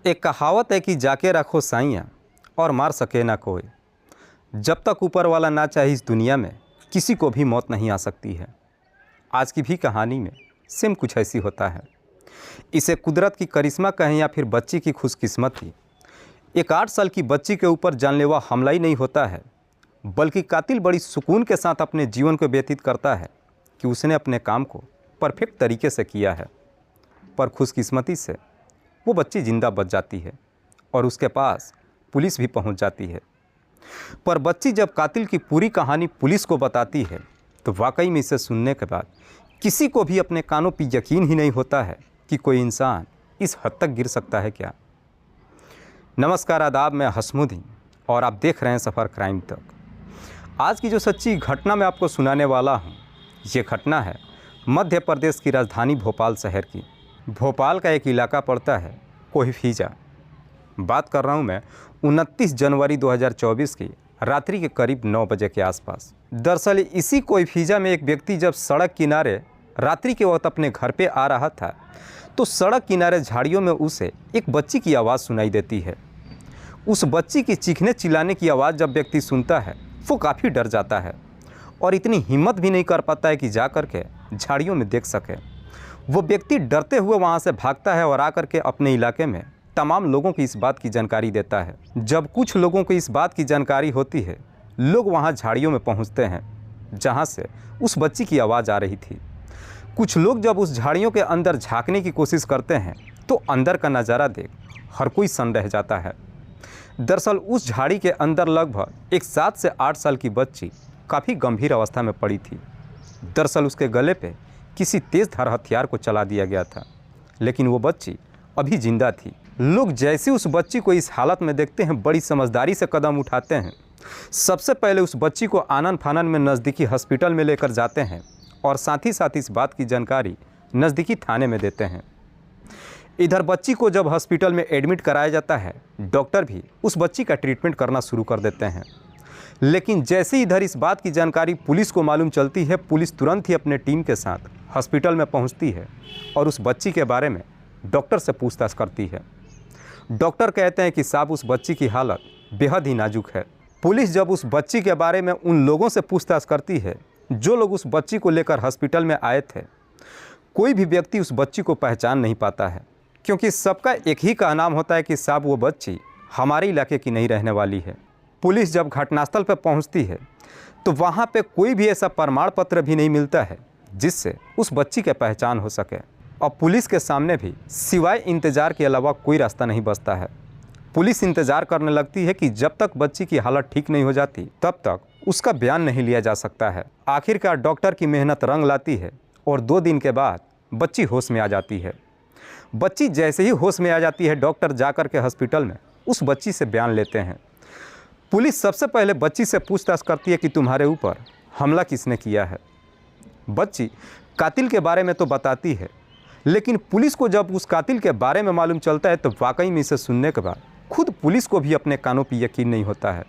एक कहावत है कि जाके रखो साइयाँ और मार सके ना कोई। जब तक ऊपर वाला ना चाहे इस दुनिया में किसी को भी मौत नहीं आ सकती है। आज की भी कहानी में सेम कुछ ऐसी होता है। इसे कुदरत की करिश्मा कहें या फिर बच्ची की खुशकिस्मती। एक 8 साल की बच्ची के ऊपर जानलेवा हमला ही नहीं होता है, बल्कि कातिल बड़ी सुकून के साथ अपने जीवन को व्यतीत करता है कि उसने अपने काम को परफेक्ट तरीके से किया है। पर खुशकिस्मती से वो बच्ची जिंदा बच जाती है और उसके पास पुलिस भी पहुंच जाती है। पर बच्ची जब कातिल की पूरी कहानी पुलिस को बताती है तो वाकई में इसे सुनने के बाद किसी को भी अपने कानों पर यकीन ही नहीं होता है कि कोई इंसान इस हद तक गिर सकता है क्या। नमस्कार, आदाब, मैं हसमुद्दीन और आप देख रहे हैं सफ़र क्राइम तक। आज की जो सच्ची घटना मैं आपको सुनाने वाला हूँ, ये घटना है मध्य प्रदेश की राजधानी भोपाल शहर की। भोपाल का एक इलाका पड़ता है कोईफिजा। बात कर रहा हूँ मैं 29 जनवरी 2024 की रात्रि के करीब 9 बजे के आसपास। दरअसल इसी कोईफिजा में एक व्यक्ति जब सड़क किनारे रात्रि के वक्त अपने घर पे आ रहा था तो सड़क किनारे झाड़ियों में उसे एक बच्ची की आवाज़ सुनाई देती है। उस बच्ची की चीखने चिल्लाने की आवाज़ जब व्यक्ति सुनता है वो काफ़ी डर जाता है और इतनी हिम्मत भी नहीं कर पाता है कि जा कर के झाड़ियों में देख सके। वो व्यक्ति डरते हुए वहाँ से भागता है और आकर के अपने इलाके में तमाम लोगों को इस बात की जानकारी देता है। जब कुछ लोगों को इस बात की जानकारी होती है, लोग वहाँ झाड़ियों में पहुँचते हैं जहाँ से उस बच्ची की आवाज़ आ रही थी। कुछ लोग जब उस झाड़ियों के अंदर झांकने की कोशिश करते हैं तो अंदर का नज़ारा देख हर कोई सन्न रह जाता है। दरअसल उस झाड़ी के अंदर लगभग एक 7 से 8 साल की बच्ची काफ़ी गंभीर अवस्था में पड़ी थी। दरअसल उसके गले पे किसी तेज़ धार हथियार को चला दिया गया था, लेकिन वो बच्ची अभी जिंदा थी। लोग जैसे उस बच्ची को इस हालत में देखते हैं, बड़ी समझदारी से कदम उठाते हैं। सबसे पहले उस बच्ची को आनन फानन में नज़दीकी हॉस्पिटल में लेकर जाते हैं और साथ ही साथ इस बात की जानकारी नज़दीकी थाने में देते हैं। इधर बच्ची को जब हॉस्पिटल में एडमिट कराया जाता है, डॉक्टर भी उस बच्ची का ट्रीटमेंट करना शुरू कर देते हैं। लेकिन जैसे ही इधर इस बात की जानकारी पुलिस को मालूम चलती है, पुलिस तुरंत ही अपने टीम के साथ हॉस्पिटल में पहुंचती है और उस बच्ची के बारे में डॉक्टर से पूछताछ करती है। डॉक्टर कहते हैं कि साहब, उस बच्ची की हालत बेहद ही नाजुक है। पुलिस जब उस बच्ची के बारे में उन लोगों से पूछताछ करती है जो लोग उस बच्ची को लेकर हॉस्पिटल में आए थे, कोई भी व्यक्ति उस बच्ची को पहचान नहीं पाता है, क्योंकि सबका एक ही का नाम होता है कि साहब वो बच्ची हमारे इलाके की नहीं रहने वाली है। पुलिस जब घटनास्थल पर पहुंचती है तो वहां पे कोई भी ऐसा प्रमाण पत्र भी नहीं मिलता है जिससे उस बच्ची की पहचान हो सके। और पुलिस के सामने भी सिवाय इंतज़ार के अलावा कोई रास्ता नहीं बचता है। पुलिस इंतज़ार करने लगती है कि जब तक बच्ची की हालत ठीक नहीं हो जाती तब तक उसका बयान नहीं लिया जा सकता है। आखिरकार डॉक्टर की मेहनत रंग लाती है और 2 दिन के बाद बच्ची होश में आ जाती है। बच्ची जैसे ही होश में आ जाती है, डॉक्टर जाकर के हॉस्पिटल में उस बच्ची से बयान लेते हैं। पुलिस सबसे पहले बच्ची से पूछताछ करती है कि तुम्हारे ऊपर हमला किसने किया है। बच्ची कातिल के बारे में तो बताती है, लेकिन पुलिस को जब उस कातिल के बारे में मालूम चलता है तो वाकई में इसे सुनने के बाद खुद पुलिस को भी अपने कानों पर यकीन नहीं होता है,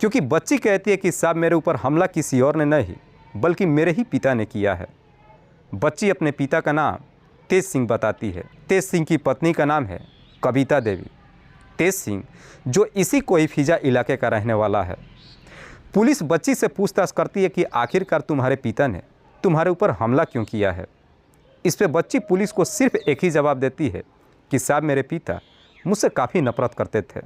क्योंकि बच्ची कहती है कि साहब, मेरे ऊपर हमला किसी और ने नहीं बल्कि मेरे ही पिता ने किया है। बच्ची अपने पिता का नाम तेज सिंह बताती है। तेज सिंह की पत्नी का नाम है कविता देवी। तेज सिंह जो इसी कोईफिजा इलाके का रहने वाला है। पुलिस बच्ची से पूछताछ करती है कि आखिरकार तुम्हारे पिता ने तुम्हारे ऊपर हमला क्यों किया है। इस पे बच्ची पुलिस को सिर्फ एक ही जवाब देती है कि साहब, मेरे पिता मुझसे काफ़ी नफरत करते थे।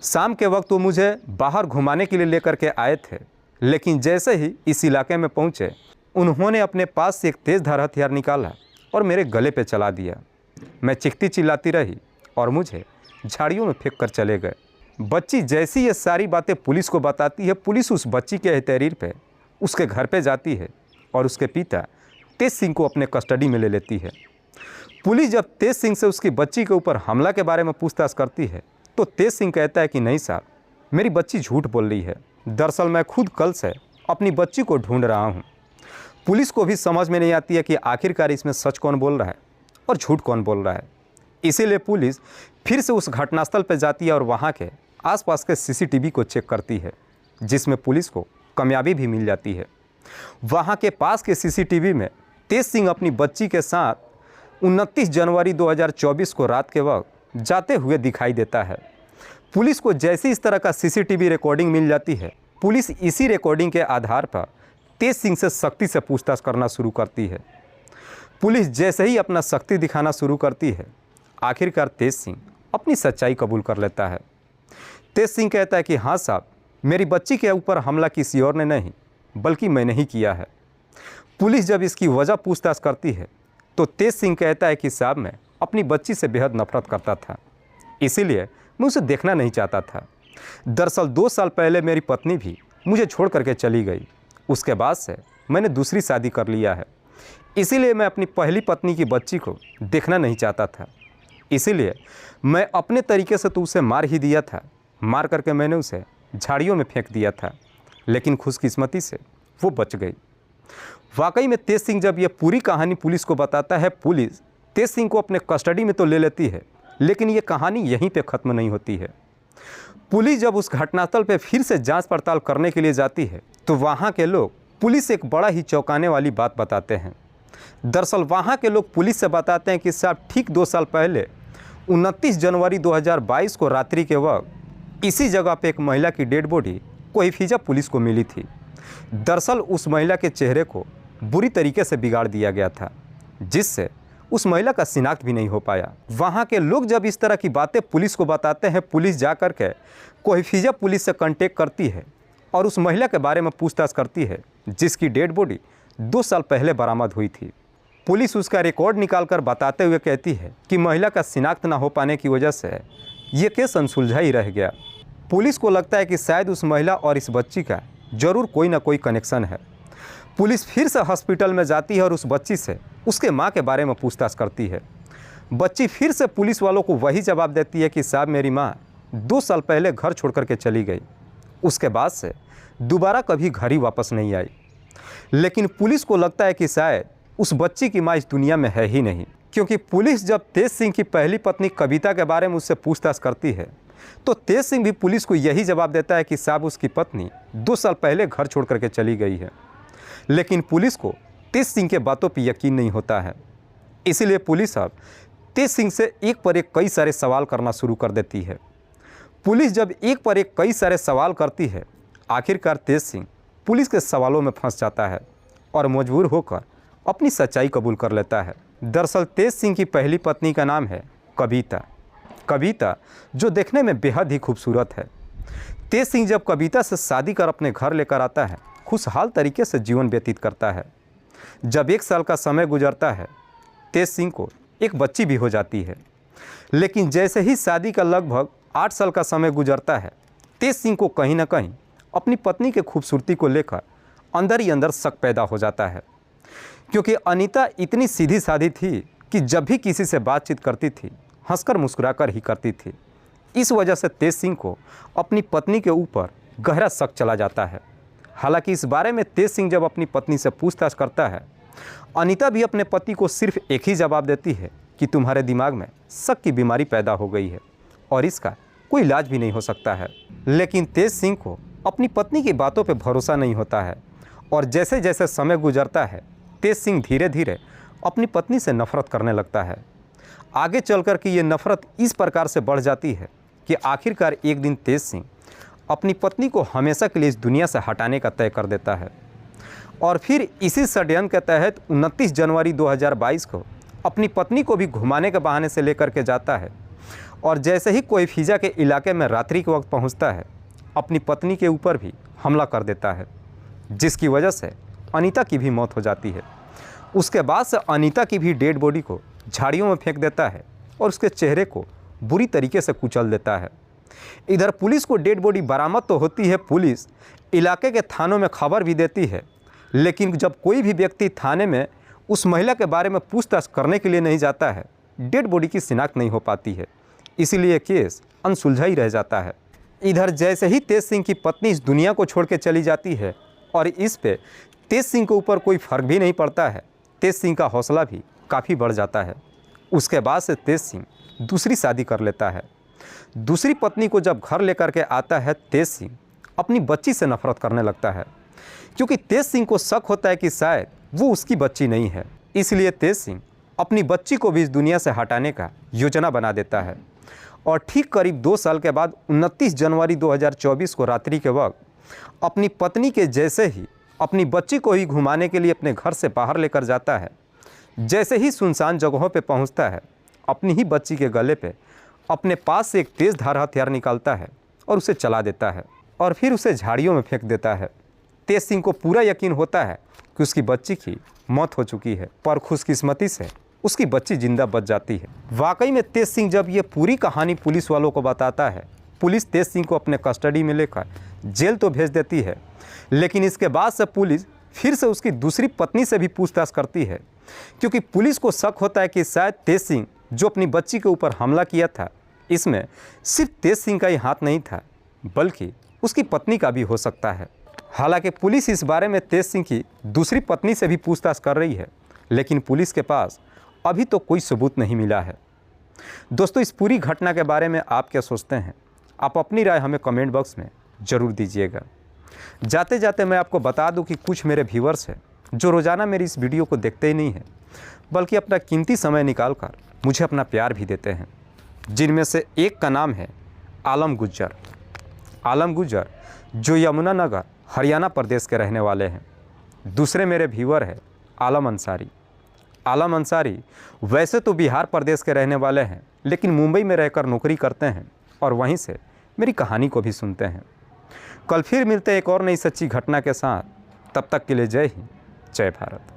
शाम के वक्त वो मुझे बाहर घुमाने के लिए लेकर के आए थे, लेकिन जैसे ही इस इलाके में पहुँचे उन्होंने अपने पास से एक तेज़ धार हथियार निकाला और मेरे गले पे चला दिया। मैं चीखती चिल्लाती रही और मुझे झाड़ियों में फेंक कर चले गए। बच्ची जैसी ये सारी बातें पुलिस को बताती है, पुलिस उस बच्ची के तहरीर पे उसके घर पे जाती है और उसके पिता तेज सिंह को अपने कस्टडी में ले लेती है। पुलिस जब तेज सिंह से उसकी बच्ची के ऊपर हमला के बारे में पूछताछ करती है तो तेज सिंह कहता है कि नहीं साहब, मेरी बच्ची झूठ बोल रही है। दरअसल मैं खुद कल से अपनी बच्ची को ढूंढ रहा हूँ। पुलिस को भी समझ में नहीं आती है कि आखिरकार इसमें सच कौन बोल रहा है और झूठ कौन बोल रहा है। इसीलिए पुलिस फिर से उस घटनास्थल पर जाती है और वहाँ के आसपास के सीसीटीवी को चेक करती है, जिसमें पुलिस को कामयाबी भी मिल जाती है। वहाँ के पास के सीसीटीवी में तेज सिंह अपनी बच्ची के साथ 29 जनवरी 2024 को रात के वक्त जाते हुए दिखाई देता है। पुलिस को जैसे इस तरह का सीसीटीवी रिकॉर्डिंग मिल जाती है, पुलिस इसी रिकॉर्डिंग के आधार पर तेज सिंह से सख्ती से पूछताछ करना शुरू करती है। पुलिस जैसे ही अपना शक्ति दिखाना शुरू करती है, आखिरकार तेज सिंह अपनी सच्चाई कबूल कर लेता है। तेज सिंह कहता है कि हाँ साहब, मेरी बच्ची के ऊपर हमला किसी और ने नहीं बल्कि मैंने ही किया है। पुलिस जब इसकी वजह पूछताछ करती है तो तेज सिंह कहता है कि साहब, मैं अपनी बच्ची से बेहद नफरत करता था, इसीलिए मैं उसे देखना नहीं चाहता था। दरअसल 2 साल पहले मेरी पत्नी भी मुझे छोड़ करके चली गई। उसके बाद से मैंने दूसरी शादी कर लिया है, इसीलिए मैं अपनी पहली पत्नी की बच्ची को देखना नहीं चाहता था। इसीलिए मैं अपने तरीके से तो उसे मार ही दिया था। मार करके मैंने उसे झाड़ियों में फेंक दिया था, लेकिन खुशकिस्मती से वो बच गई। वाकई में तेज सिंह जब यह पूरी कहानी पुलिस को बताता है, पुलिस तेज सिंह को अपने कस्टडी में तो ले लेती है, लेकिन ये कहानी यहीं पे ख़त्म नहीं होती है। पुलिस जब उस घटनास्थल पे फिर से जांच पड़ताल करने के लिए जाती है तो वहाँ के लोग पुलिस से एक बड़ा ही चौंकाने वाली बात बताते हैं। दरअसल वहाँ के लोग पुलिस से बताते हैं कि साहब, ठीक 2 साल पहले 29 जनवरी 2022 को रात्रि के वक्त इसी जगह पे एक महिला की डेड बॉडी कोईफिजा पुलिस को मिली थी। दरअसल उस महिला के चेहरे को बुरी तरीके से बिगाड़ दिया गया था, जिससे उस महिला का शिनाख्त भी नहीं हो पाया। वहाँ के लोग जब इस तरह की बातें पुलिस को बताते हैं, पुलिस जा कर के कोईफिजा पुलिस से कांटेक्ट करती है और उस महिला के बारे में पूछताछ करती है, जिसकी डेड बॉडी 2 साल पहले बरामद हुई थी। पुलिस उसका रिकॉर्ड निकाल कर बताते हुए कहती है कि महिला का शिनाख्त न हो पाने की वजह से ये केस अनसुलझा ही रह गया। पुलिस को लगता है कि शायद उस महिला और इस बच्ची का जरूर कोई ना कोई कनेक्शन है। पुलिस फिर से हॉस्पिटल में जाती है और उस बच्ची से उसके माँ के बारे में पूछताछ करती है। बच्ची फिर से पुलिस वालों को वही जवाब देती है कि साहब, मेरी माँ 2 साल पहले घर छोड़ कर के चली गई, उसके बाद से दोबारा कभी घर ही वापस नहीं आई। लेकिन पुलिस को लगता है कि शायद उस बच्ची की माँ इस दुनिया में है ही नहीं, क्योंकि पुलिस जब तेज सिंह की पहली पत्नी कविता के बारे में उससे पूछताछ करती है तो तेज सिंह भी पुलिस को यही जवाब देता है कि साहब, उसकी पत्नी 2 साल पहले घर छोड़ करके चली गई है। लेकिन पुलिस को तेज सिंह के बातों पर यकीन नहीं होता है, इसीलिए पुलिस अब तेज सिंह से एक पर एक कई सारे सवाल करना शुरू कर देती है। पुलिस जब एक पर एक कई सारे सवाल करती है, आखिरकार तेज सिंह पुलिस के सवालों में फंस जाता है और मजबूर होकर अपनी सच्चाई कबूल कर लेता है। दरअसल तेज सिंह की पहली पत्नी का नाम है कविता। कविता जो देखने में बेहद ही खूबसूरत है। तेज सिंह जब कविता से शादी कर अपने घर लेकर आता है, खुशहाल तरीके से जीवन व्यतीत करता है। जब 1 साल का समय गुजरता है, तेज सिंह को एक बच्ची भी हो जाती है। लेकिन जैसे ही शादी का लगभग 8 साल का समय गुजरता है, तेज सिंह को कहीं ना कहीं अपनी पत्नी के खूबसूरती को लेकर अंदर ही अंदर शक पैदा हो जाता है, क्योंकि अनीता इतनी सीधी साधी थी कि जब भी किसी से बातचीत करती थी हंसकर मुस्कुराकर ही करती थी। इस वजह से तेज सिंह को अपनी पत्नी के ऊपर गहरा शक चला जाता है। हालांकि इस बारे में तेज सिंह जब अपनी पत्नी से पूछताछ करता है, अनीता भी अपने पति को सिर्फ एक ही जवाब देती है कि तुम्हारे दिमाग में शक की बीमारी पैदा हो गई है और इसका कोई इलाज भी नहीं हो सकता है। लेकिन तेज सिंह को अपनी पत्नी की बातों पर भरोसा नहीं होता है और जैसे जैसे समय गुजरता है, तेज सिंह धीरे धीरे अपनी पत्नी से नफरत करने लगता है। आगे चलकर कि ये नफरत इस प्रकार से बढ़ जाती है कि आखिरकार एक दिन तेज सिंह अपनी पत्नी को हमेशा के लिए इस दुनिया से हटाने का तय कर देता है और फिर इसी षड्यंत्र के तहत 29 जनवरी 2022 को अपनी पत्नी को भी घुमाने के बहाने से लेकर के जाता है और जैसे ही कोईफिजा के इलाके में रात्रि के वक्त पहुंचता है, अपनी पत्नी के ऊपर भी हमला कर देता है, जिसकी वजह से अनीता की भी मौत हो जाती है। उसके बाद से अनीता की भी डेड बॉडी को झाड़ियों में फेंक देता है और उसके चेहरे को बुरी तरीके से कुचल देता है। इधर पुलिस को डेड बॉडी बरामद तो होती है, पुलिस इलाके के थानों में खबर भी देती है, लेकिन जब कोई भी व्यक्ति थाने में उस महिला के बारे में पूछताछ करने के लिए नहीं जाता है, डेड बॉडी की शिनाख्त नहीं हो पाती है, इसीलिए केस अनसुलझा ही रह जाता है। इधर जैसे ही तेज सिंह की पत्नी इस दुनिया को छोड़ के चली जाती है और इस पे तेज सिंह के ऊपर कोई फ़र्क भी नहीं पड़ता है, तेज सिंह का हौसला भी काफ़ी बढ़ जाता है। उसके बाद से तेज सिंह दूसरी शादी कर लेता है। दूसरी पत्नी को जब घर लेकर के आता है, तेज सिंह अपनी बच्ची से नफरत करने लगता है, क्योंकि तेज सिंह को शक होता है कि शायद वो उसकी बच्ची नहीं है। इसलिए तेज सिंह अपनी बच्ची को भी इस दुनिया से हटाने का योजना बना देता है और ठीक करीब 2 साल के बाद 29 जनवरी 2024 को रात्रि के वक्त अपनी पत्नी के जैसे ही अपनी बच्ची को ही घुमाने के लिए अपने घर से बाहर लेकर जाता है। जैसे ही सुनसान जगहों पे पहुंचता है, अपनी ही बच्ची के गले पे अपने पास से एक तेज़ धार हथियार निकालता है और उसे चला देता है और फिर उसे झाड़ियों में फेंक देता है। तेज सिंह को पूरा यकीन होता है कि उसकी बच्ची की मौत हो चुकी है, पर खुशकिस्मती से उसकी बच्ची जिंदा बच जाती है। वाकई में तेज सिंह जब ये पूरी कहानी पुलिस वालों को बताता है, पुलिस तेज सिंह को अपने कस्टडी में लेकर जेल तो भेज देती है, लेकिन इसके बाद से पुलिस फिर से उसकी दूसरी पत्नी से भी पूछताछ करती है, क्योंकि पुलिस को शक होता है कि शायद तेज सिंह जो अपनी बच्ची के ऊपर हमला किया था, इसमें सिर्फ तेज सिंह का ही हाथ नहीं था, बल्कि उसकी पत्नी का भी हो सकता है। हालांकि पुलिस इस बारे में तेज सिंह की दूसरी पत्नी से भी पूछताछ कर रही है, लेकिन पुलिस के पास अभी तो कोई सबूत नहीं मिला है। दोस्तों, इस पूरी घटना के बारे में आप क्या सोचते हैं? आप अपनी राय हमें कमेंट बॉक्स में ज़रूर दीजिएगा। जाते जाते मैं आपको बता दूं कि कुछ मेरे व्यूअर्स हैं जो रोज़ाना मेरी इस वीडियो को देखते ही नहीं हैं, बल्कि अपना कीमती समय निकाल कर मुझे अपना प्यार भी देते हैं, जिनमें से एक का नाम है आलम गुज्जर। आलम गुज्जर जो यमुनानगर हरियाणा प्रदेश के रहने वाले हैं। दूसरे मेरे व्यूअर हैं आलम अंसारी। आलम अंसारी वैसे तो बिहार प्रदेश के रहने वाले हैं, लेकिन मुंबई में रहकर नौकरी करते हैं और वहीं से मेरी कहानी को भी सुनते हैं। कल फिर मिलते हैं एक और नई सच्ची घटना के साथ। तब तक के लिए जय हिंद, जय भारत।